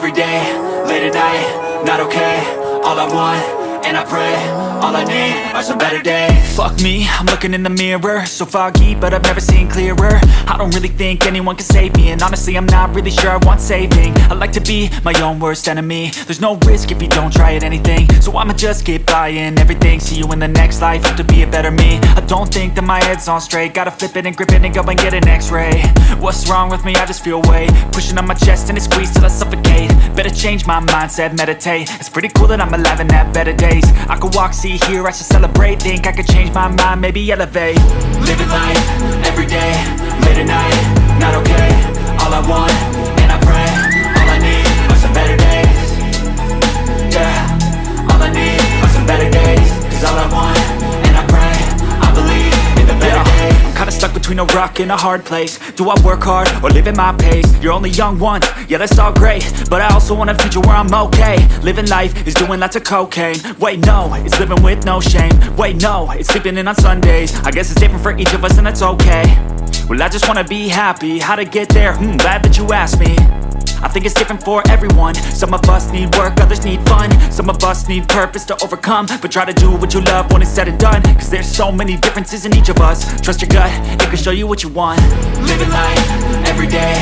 every day, late at night, not okay. All I want, and I pray, all I need are some better days. Fuck me, I'm looking in the mirror, so foggy, but I've never seen clearer. I don't really think anyone can save me, and honestly I'm not really sure I want saving. I like to be my own worst enemy. There's no risk if you don't try at anything, so I'ma just keep buying everything. See you in the next life, hope to be a better me. I don't think that my head's on straight, gotta flip it and grip it and go and get an x-ray. What's wrong with me? I just feel weight pushing on my chest and it squeezes till I suffocate. Better change my mindset, meditate. It's pretty cool that I'm alive and have better days. I could walk, see, hear, I should celebrate. Think I could change my mind, maybe elevate. Living life, every day, late at night, not okay. All I want, and I pray, all I need are some better days. Yeah, all I need are some better days. Cause all I want, and I pray, I believe in the better days. I'm kinda stuck between a rock and a hard place. Do I work hard or live at my pace? You're only young once, yeah that's all great, but I also want a future where I'm okay. Living life is doing lots of cocaine. Wait no, it's living with no shame. Wait no, it's sleeping in on Sundays. I guess it's different for each of us and that's okay. Well I just wanna be happy, how to get there? Glad that you asked me. I think it's different for everyone. Some of us need work, others need fun. Some of us need purpose to overcome. But try to do what you love when it's said and done. Cause there's so many differences in each of us. Trust your gut, it can show you what you want. Living life, every day,